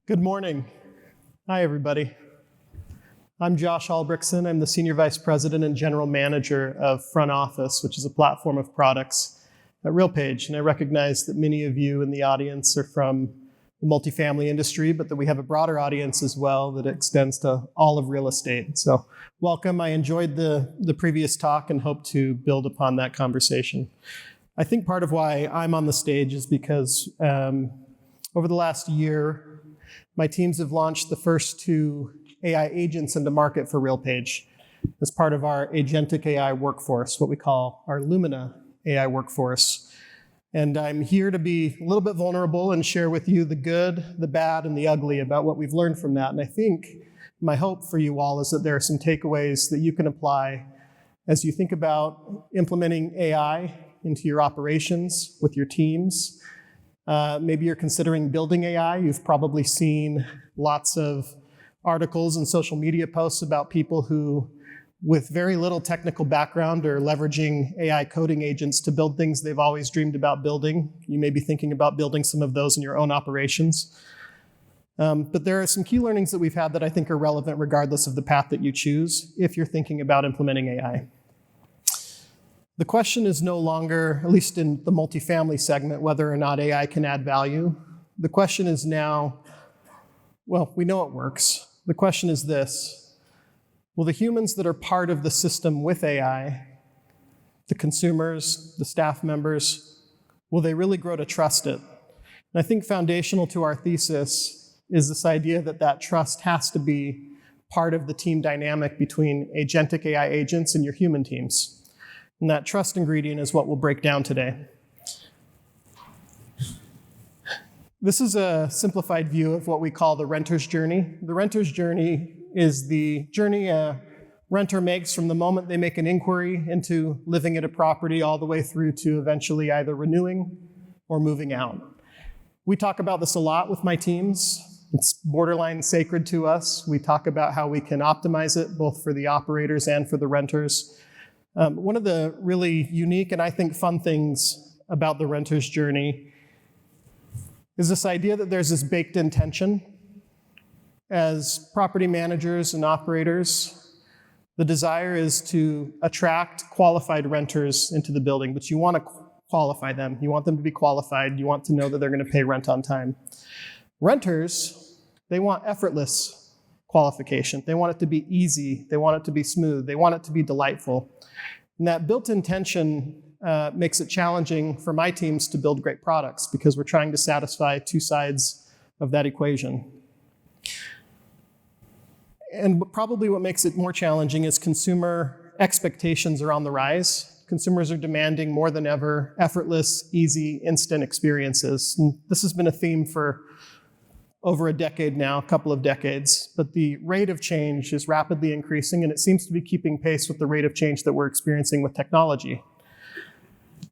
Good morning. Hi, everybody. I'm Josh Albrechtsen. I'm the Senior Vice President and General Manager of Front Office, which is a platform of products at RealPage. And I recognize that many of you in the audience are from the multifamily industry, but that we have a broader audience as well that extends to all of real estate. So welcome. I enjoyed the previous talk and hope to build upon that conversation. I think part of why I'm on the stage is because over the last year, my teams have launched the first two AI agents into market for RealPage as part of our agentic AI workforce, what we call our Lumina AI workforce. And I'm here to be a little bit vulnerable and share with you the good, the bad, and the ugly about what we've learned from that. And I think my hope for you all is that there are some takeaways that you can apply as you think about implementing AI into your operations with your teams. Maybe you're considering building AI. You've probably seen lots of articles and social media posts about people who, with very little technical background, are leveraging AI coding agents to build things they've always dreamed about building. You may be thinking about building some of those in your own operations. But there are some key learnings that we've had that I think are relevant regardless of the path that you choose if you're thinking about implementing AI. The question is no longer, at least in the multifamily segment, whether or not AI can add value. The question is now, well, we know it works. The question is this: will the humans that are part of the system with AI, the consumers, the staff members, will they really grow to trust it? And I think foundational to our thesis is this idea that that trust has to be part of the team dynamic between agentic AI agents and your human teams. And that trust ingredient is what we'll break down today. This is a simplified view of what we call the renter's journey. The renter's journey is the journey a renter makes from the moment they make an inquiry into living at a property all the way through to eventually either renewing or moving out. We talk about this a lot with my teams. It's borderline sacred to us. We talk about how we can optimize it both for the operators and for the renters. One of the really unique and I think fun things about the renter's journey is this idea that there's this baked-in tension. As property managers and operators, the desire is to attract qualified renters into the building, but you want to qualify them. You want them to be qualified. You want to know that they're going to pay rent on time. Renters, they want effortless qualification. They want it to be easy. They want it to be smooth. They want it to be delightful. And that built-in tension makes it challenging for my teams to build great products because we're trying to satisfy two sides of that equation. And probably what makes it more challenging is consumer expectations are on the rise. Consumers are demanding more than ever effortless, easy, instant experiences. And this has been a theme for over a decade now, a couple of decades, but the rate of change is rapidly increasing, and it seems to be keeping pace with the rate of change that we're experiencing with technology.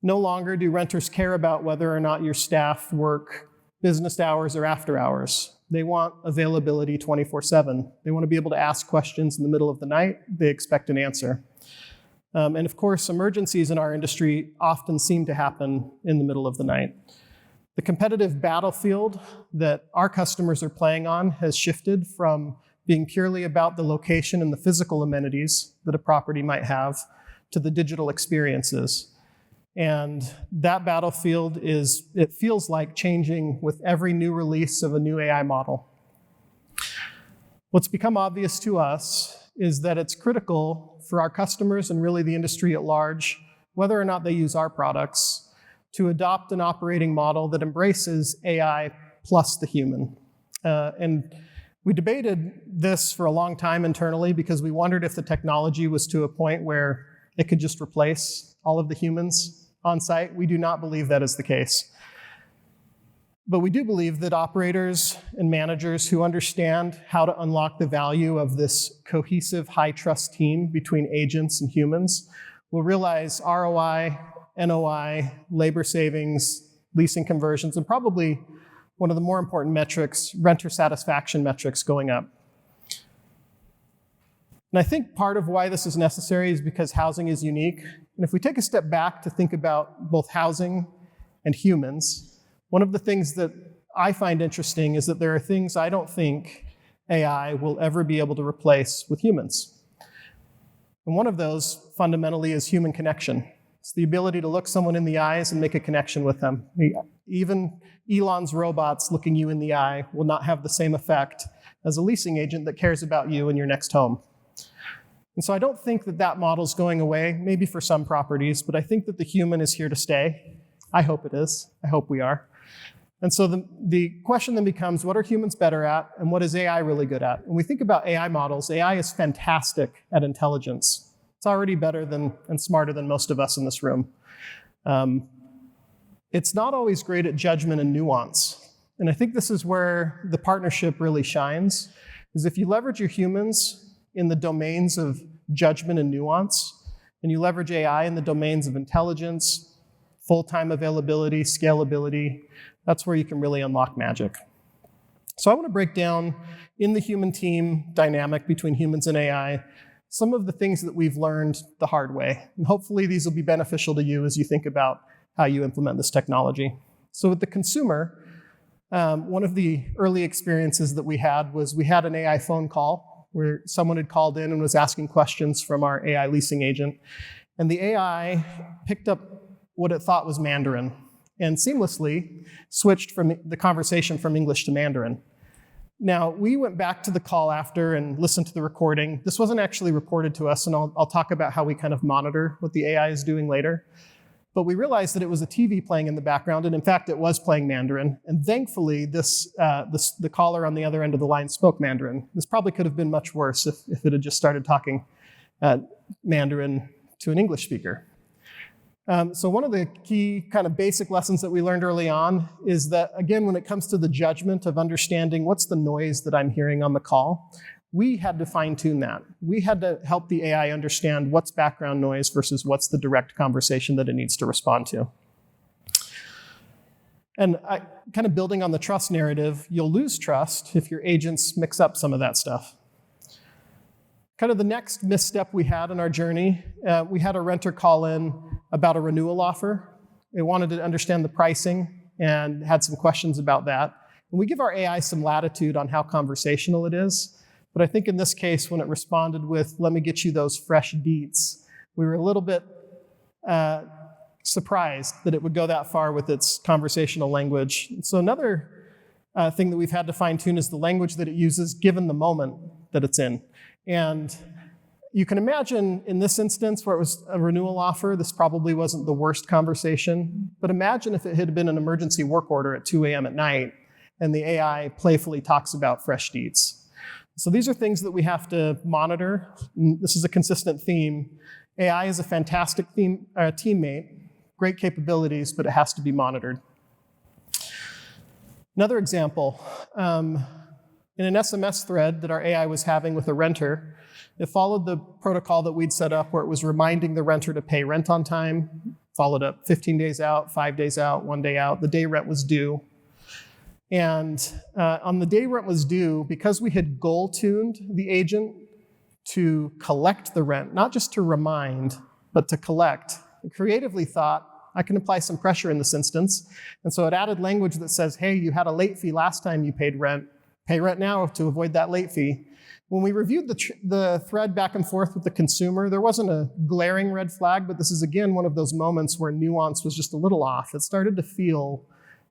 No longer do renters care about whether or not your staff work business hours or after hours. They want availability 24/7. They want to be able to ask questions in the middle of the night. They expect an answer. And of course, emergencies in our industry often seem to happen in the middle of the night. The competitive battlefield that our customers are playing on has shifted from being purely about the location and the physical amenities that a property might have to the digital experiences. And that battlefield it feels like changing with every new release of a new AI model. What's become obvious to us is that it's critical for our customers and really the industry at large, whether or not they use our products, to adopt an operating model that embraces AI plus the human. And we debated this for a long time internally because we wondered if the technology was to a point where it could just replace all of the humans on site. We do not believe that is the case. But we do believe that operators and managers who understand how to unlock the value of this cohesive, high-trust team between agents and humans will realize ROI, NOI, labor savings, leasing conversions, and probably one of the more important metrics, renter satisfaction metrics going up. And I think part of why this is necessary is because housing is unique. And if we take a step back to think about both housing and humans, one of the things that I find interesting is that there are things I don't think AI will ever be able to replace with humans. And one of those, fundamentally, is human connection. It's the ability to look someone in the eyes and make a connection with them. Even Elon's robots looking you in the eye will not have the same effect as a leasing agent that cares about you and your next home. And so I don't think that that model's going away, maybe for some properties, but I think that the human is here to stay. I hope it is. I hope we are. And so the question then becomes, what are humans better at, and what is AI really good at? When we think about AI models, AI is fantastic at intelligence. It's already better than and smarter than most of us in this room. It's not always great at judgment and nuance. And I think this is where the partnership really shines, is if you leverage your humans in the domains of judgment and nuance, and you leverage AI in the domains of intelligence, full-time availability, scalability, that's where you can really unlock magic. So I want to break down in the human team dynamic between humans and AI some of the things that we've learned the hard way. And hopefully these will be beneficial to you as you think about how you implement this technology. So with the consumer, one of the early experiences that we had was we had an AI phone call where someone had called in and was asking questions from our AI leasing agent. And the AI picked up what it thought was Mandarin and seamlessly switched from the conversation from English to Mandarin. Now, we went back to the call after and listened to the recording. This wasn't actually reported to us, and I'll talk about how we kind of monitor what the AI is doing later. But we realized that it was a TV playing in the background, and in fact, it was playing Mandarin. And thankfully, the caller on the other end of the line spoke Mandarin. This probably could have been much worse if it had just started talking Mandarin to an English speaker. So one of the key kind of basic lessons that we learned early on is that, again, when it comes to the judgment of understanding what's the noise that I'm hearing on the call, we had to fine-tune that. We had to help the AI understand what's background noise versus what's the direct conversation that it needs to respond to. And kind of building on the trust narrative, you'll lose trust if your agents mix up some of that stuff. Kind of the next misstep we had in our journey, we had a renter call in about a renewal offer. They wanted to understand the pricing and had some questions about that. And we give our AI some latitude on how conversational it is. But I think in this case, when it responded with, let me get you those fresh deets, we were a little bit surprised that it would go that far with its conversational language. So another thing that we've had to fine tune is the language that it uses given the moment that it's in. And you can imagine in this instance where it was a renewal offer, this probably wasn't the worst conversation, but imagine if it had been an emergency work order at 2 a.m. at night and the AI playfully talks about fresh deets. So these are things that we have to monitor. This is a consistent theme. AI is a fantastic teammate, great capabilities, but it has to be monitored. Another example, in an SMS thread that our AI was having with a renter, it followed the protocol that we'd set up where it was reminding the renter to pay rent on time, followed up 15 days out, 5 days out, 1 day out. The day rent was due. And on the day rent was due, because we had goal-tuned the agent to collect the rent, not just to remind, but to collect, it creatively thought, I can apply some pressure in this instance. And so it added language that says, hey, you had a late fee last time you paid rent. Pay rent now to avoid that late fee. When we reviewed the thread back and forth with the consumer, there wasn't a glaring red flag, but this is, again, one of those moments where nuance was just a little off. It started to feel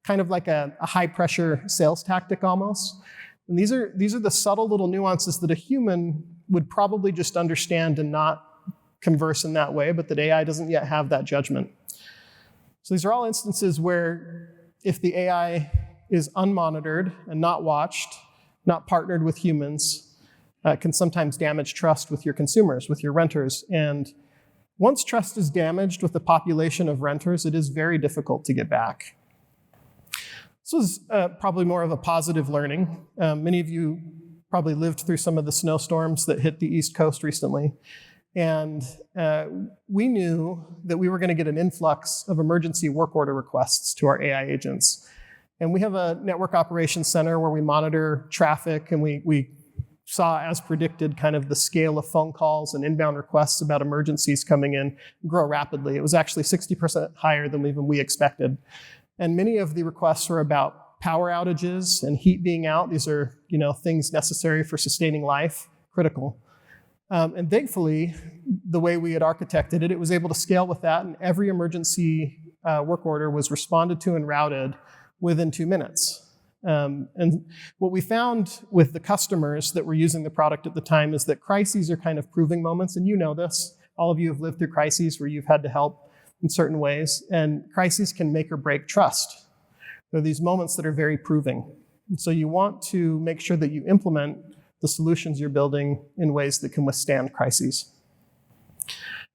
kind of like a high-pressure sales tactic almost. And these are the subtle little nuances that a human would probably just understand and not converse in that way, but that AI doesn't yet have that judgment. So these are all instances where if the AI is unmonitored and not watched, not partnered with humans, can sometimes damage trust with your consumers, with your renters. And once trust is damaged with a population of renters, it is very difficult to get back. This was probably more of a positive learning. Many of you probably lived through some of the snowstorms that hit the East Coast recently. And we knew that we were going to get an influx of emergency work order requests to our AI agents. And we have a network operations center where we monitor traffic, and we saw, as predicted, kind of the scale of phone calls and inbound requests about emergencies coming in grow rapidly. It was actually 60% higher than even we expected. And many of the requests were about power outages and heat being out. These are, things necessary for sustaining life, critical. And thankfully, the way we had architected it, it was able to scale with that, and every emergency work order was responded to and routed within 2 minutes. And what we found with the customers that were using the product at the time is that crises are kind of proving moments, and you know this. All of you have lived through crises where you've had to help in certain ways, and crises can make or break trust. They're these moments that are very proving. And so you want to make sure that you implement the solutions you're building in ways that can withstand crises.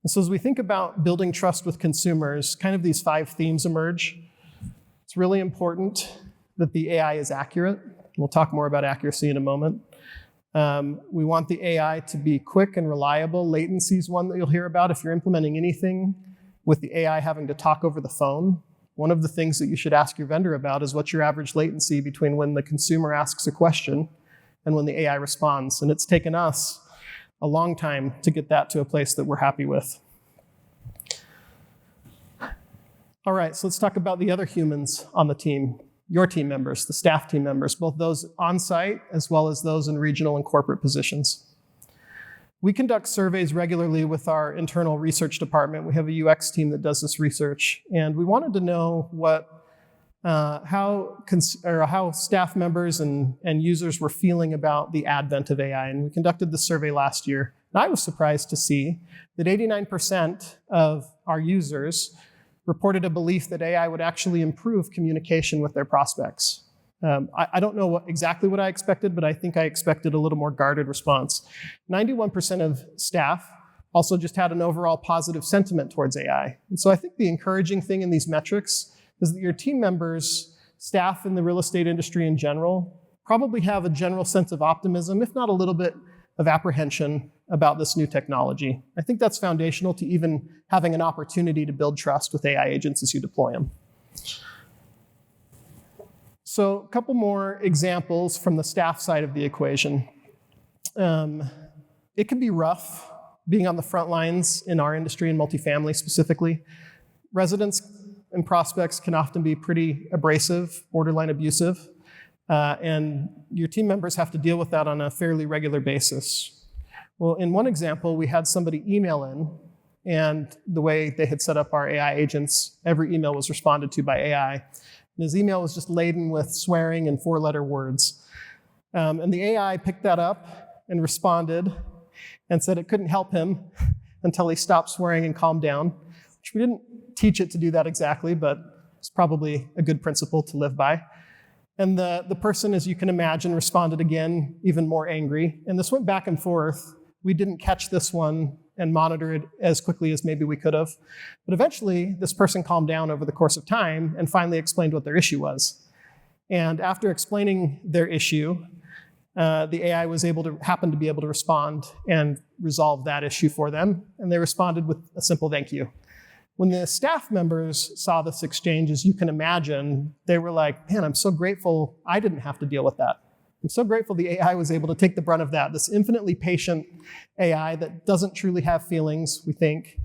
And so as we think about building trust with consumers, kind of these 5 themes emerge. It's really important that the AI is accurate. We'll talk more about accuracy in a moment. We want the AI to be quick and reliable. Latency is one that you'll hear about if you're implementing anything with the AI having to talk over the phone. One of the things that you should ask your vendor about is what's your average latency between when the consumer asks a question and when the AI responds. And it's taken us a long time to get that to a place that we're happy with. All right, so let's talk about the other humans on the team. Your team members, the staff team members, both those on-site as well as those in regional and corporate positions. We conduct surveys regularly with our internal research department. We have a UX team that does this research, and we wanted to know how staff members and users were feeling about the advent of AI, and we conducted the survey last year. And I was surprised to see that 89% of our users reported a belief that AI would actually improve communication with their prospects. I don't know exactly what I expected, but I think I expected a little more guarded response. 91% of staff also just had an overall positive sentiment towards AI. And so I think the encouraging thing in these metrics is that your team members, staff in the real estate industry in general, probably have a general sense of optimism, if not a little bit of apprehension about this new technology. I think that's foundational to even having an opportunity to build trust with AI agents as you deploy them. So a couple more examples from the staff side of the equation. It can be rough being on the front lines in our industry, in multifamily specifically. Residents and prospects can often be pretty abrasive, borderline abusive, and your team members have to deal with that on a fairly regular basis. Well, in one example, we had somebody email in, and the way they had set up our AI agents, every email was responded to by AI. And his email was just laden with swearing and 4-letter words. And the AI picked that up and responded and said it couldn't help him until he stopped swearing and calmed down, which we didn't teach it to do that exactly, but it's probably a good principle to live by. And the person, as you can imagine, responded again, even more angry. And this went back and forth. We didn't catch this one and monitor it as quickly as maybe we could have. But eventually, this person calmed down over the course of time and finally explained what their issue was. And after explaining their issue, the AI happened to be able to respond and resolve that issue for them. And they responded with a simple thank you. When the staff members saw this exchange, as you can imagine, they were like, man, I'm so grateful I didn't have to deal with that. I'm so grateful the AI was able to take the brunt of that. This infinitely patient AI that doesn't truly have feelings, we think,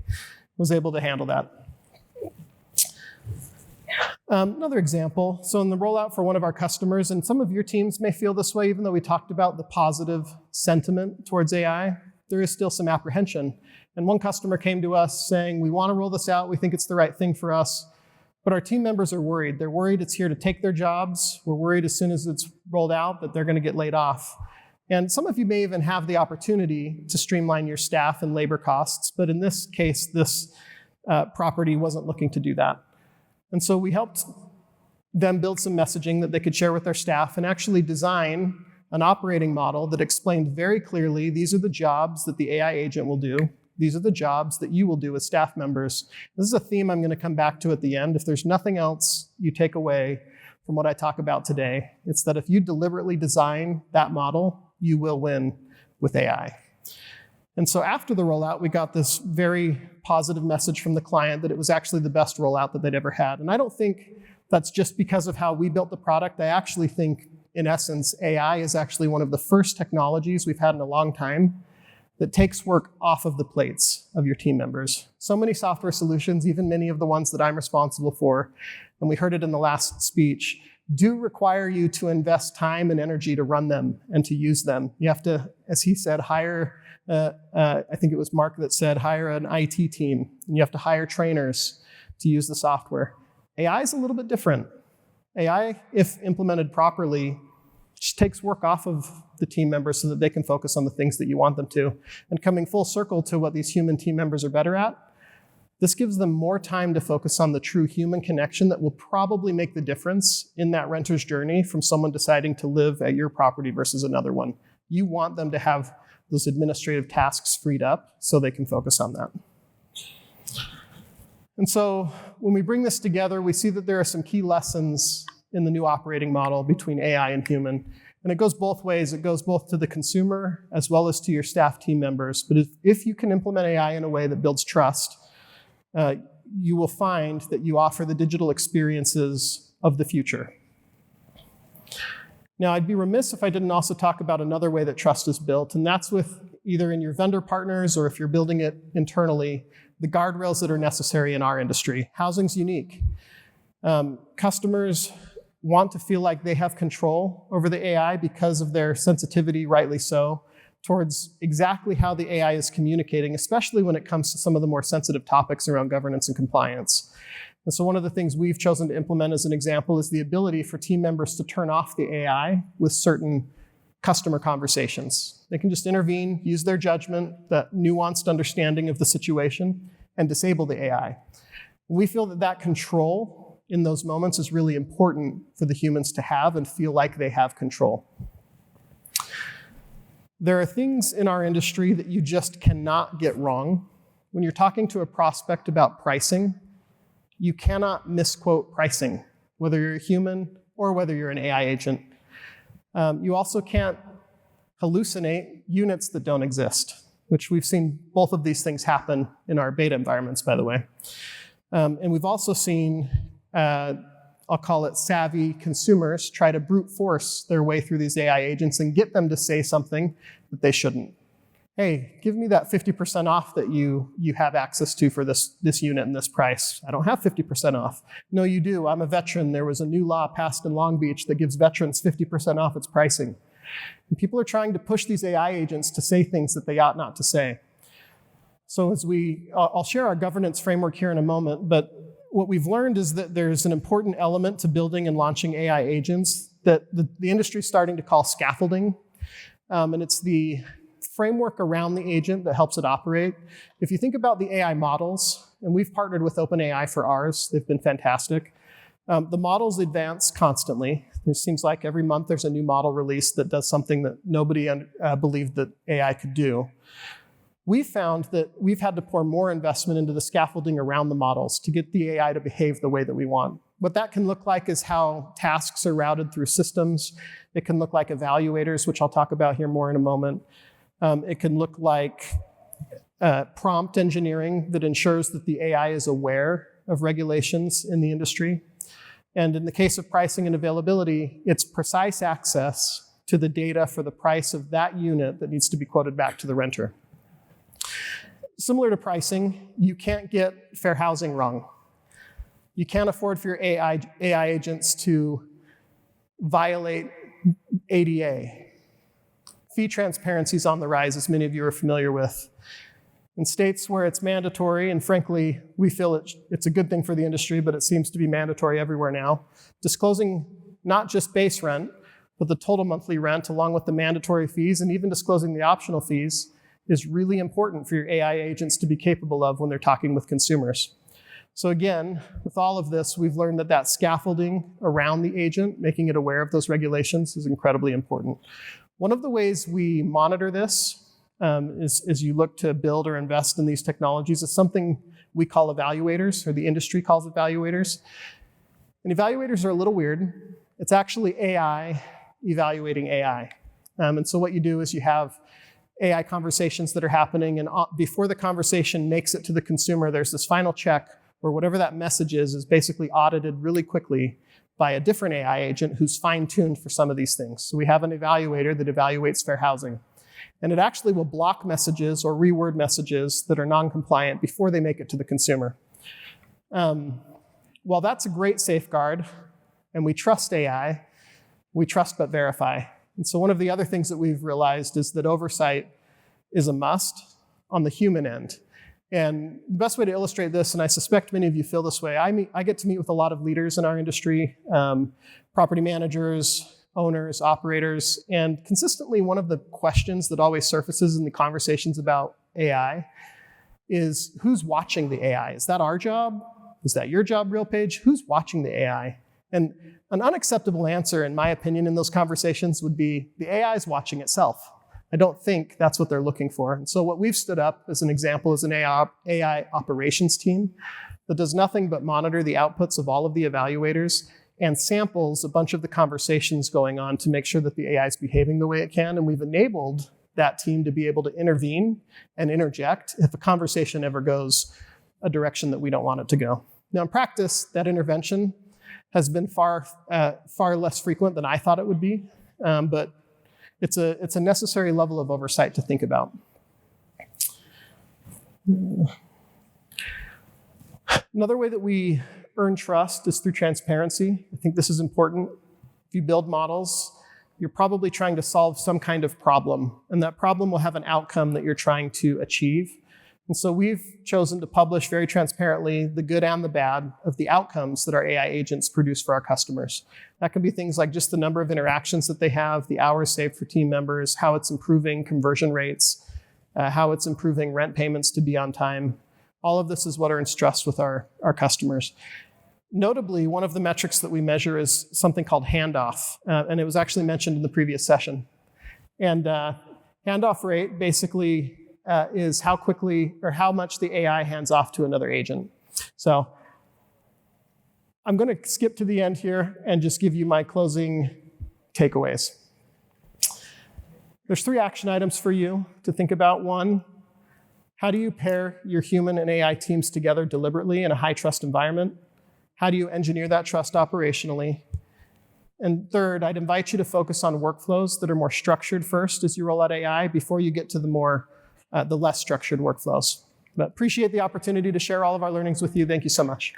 was able to handle that. Another example, so in the rollout for one of our customers, and some of your teams may feel this way, even though we talked about the positive sentiment towards AI, there is still some apprehension. And one customer came to us saying, we want to roll this out, we think it's the right thing for us, but our team members are worried. They're worried it's here to take their jobs. We're worried as soon as it's rolled out that they're going to get laid off. And some of you may even have the opportunity to streamline your staff and labor costs, but in this case, this property wasn't looking to do that. And so we helped them build some messaging that they could share with their staff and actually design an operating model that explained very clearly, these are the jobs that the AI agent will do. These are the jobs that you will do as staff members. This is a theme I'm going to come back to at the end. If there's nothing else you take away from what I talk about today, it's that if you deliberately design that model, you will win with AI. And so after the rollout, we got this very positive message from the client that it was actually the best rollout that they'd ever had. And I don't think that's just because of how we built the product. I actually think, in essence, AI is actually one of the first technologies we've had in a long time that takes work off of the plates of your team members. So many software solutions, even many of the ones that I'm responsible for, and we heard it in the last speech, do require you to invest time and energy to run them and to use them. You have to, as he said, hire, I think it was Mark that said, hire an IT team, and you have to hire trainers to use the software. AI is a little bit different. AI, if implemented properly, just takes work off of the team members so that they can focus on the things that you want them to. And coming full circle to what these human team members are better at, this gives them more time to focus on the true human connection that will probably make the difference in that renter's journey from someone deciding to live at your property versus another one. You want them to have those administrative tasks freed up so they can focus on that. And so when we bring this together, we see that there are some key lessons in the new operating model between AI and human. And it goes both ways. It goes both to the consumer as well as to your staff team members. But if you can implement AI in a way that builds trust, you will find that you offer the digital experiences of the future. Now, I'd be remiss if I didn't also talk about another way that trust is built, and that's with either in your vendor partners or if you're building it internally, the guardrails that are necessary in our industry. Housing's unique. Customers want to feel like they have control over the AI because of their sensitivity, rightly so, towards exactly how the AI is communicating, especially when it comes to some of the more sensitive topics around governance and compliance. And so one of the things we've chosen to implement as an example is the ability for team members to turn off the AI with certain customer conversations. They can just intervene, use their judgment, that nuanced understanding of the situation, and disable the AI. We feel that that control in those moments is really important for the humans to have and feel like they have control. There are things in our industry that you just cannot get wrong. When you're talking to a prospect about pricing, you cannot misquote pricing, whether you're a human or whether you're an AI agent. You also can't hallucinate units that don't exist, which we've seen both of these things happen in our beta environments, by the way. And we've also seen, I'll call it savvy consumers, try to brute force their way through these AI agents and get them to say something that they shouldn't. Hey, give me that 50% off that you have access to for this unit and this price. I don't have 50% off. No, you do. I'm a veteran. There was a new law passed in Long Beach that gives veterans 50% off its pricing. And people are trying to push these AI agents to say things that they ought not to say. So I'll share our governance framework here in a moment, but what we've learned is that there's an important element to building and launching AI agents that the industry is starting to call scaffolding. And it's the framework around the agent that helps it operate. If you think about the AI models, and we've partnered with OpenAI for ours, they've been fantastic. The models advance constantly. It seems like every month there's a new model released that does something that nobody believed that AI could do. We've found that we've had to pour more investment into the scaffolding around the models to get the AI to behave the way that we want. What that can look like is how tasks are routed through systems. It can look like evaluators, which I'll talk about here more in a moment. It can look like prompt engineering that ensures that the AI is aware of regulations in the industry. And in the case of pricing and availability, it's precise access to the data for the price of that unit that needs to be quoted back to the renter. Similar to pricing, you can't get fair housing wrong. You can't afford for your AI agents to violate ADA. Fee transparency is on the rise, as many of you are familiar with. In states where it's mandatory, and frankly, we feel it's a good thing for the industry, but it seems to be mandatory everywhere now, disclosing not just base rent, but the total monthly rent along with the mandatory fees, and even disclosing the optional fees, is really important for your AI agents to be capable of when they're talking with consumers. So again, with all of this, we've learned that scaffolding around the agent, making it aware of those regulations, is incredibly important. One of the ways we monitor this as you look to build or invest in these technologies is something we call evaluators, or the industry calls evaluators. And evaluators are a little weird. It's actually AI evaluating AI. And so what you do is you have AI conversations that are happening, and before the conversation makes it to the consumer, there's this final check where whatever that message is basically audited really quickly by a different AI agent who's fine-tuned for some of these things. So we have an evaluator that evaluates fair housing. And it actually will block messages or reword messages that are non-compliant before they make it to the consumer. While that's a great safeguard, and we trust AI, we trust but verify. And so one of the other things that we've realized is that oversight is a must on the human end. And the best way to illustrate this, and I suspect many of you feel this way, I get to meet with a lot of leaders in our industry, property managers, owners, operators, and consistently one of the questions that always surfaces in the conversations about AI is, who's watching the AI? Is that our job? Is that your job, RealPage? Who's watching the AI? And an unacceptable answer, in my opinion, in those conversations would be, the AI is watching itself. I don't think that's what they're looking for. And so what we've stood up as an example is an AI operations team that does nothing but monitor the outputs of all of the evaluators and samples a bunch of the conversations going on to make sure that the AI is behaving the way it can. And we've enabled that team to be able to intervene and interject if a conversation ever goes a direction that we don't want it to go. Now, in practice, that intervention has been far less frequent than I thought it would be, but it's a necessary level of oversight to think about. Another way that we earn trust is through transparency. I think this is important. If you build models, you're probably trying to solve some kind of problem, and that problem will have an outcome that you're trying to achieve. And so we've chosen to publish very transparently the good and the bad of the outcomes that our AI agents produce for our customers. That can be things like just the number of interactions that they have, the hours saved for team members, how it's improving conversion rates, how it's improving rent payments to be on time. All of this is what earns trust with our customers. Notably, one of the metrics that we measure is something called handoff, and it was actually mentioned in the previous session. And handoff rate basically is how quickly or how much the AI hands off to another agent. So I'm going to skip to the end here and just give you my closing takeaways. There's 3 action items for you to think about. 1, how do you pair your human and AI teams together deliberately in a high trust environment? How do you engineer that trust operationally? And 3rd, I'd invite you to focus on workflows that are more structured first as you roll out AI before you get to the less structured workflows. But appreciate the opportunity to share all of our learnings with you. Thank you so much.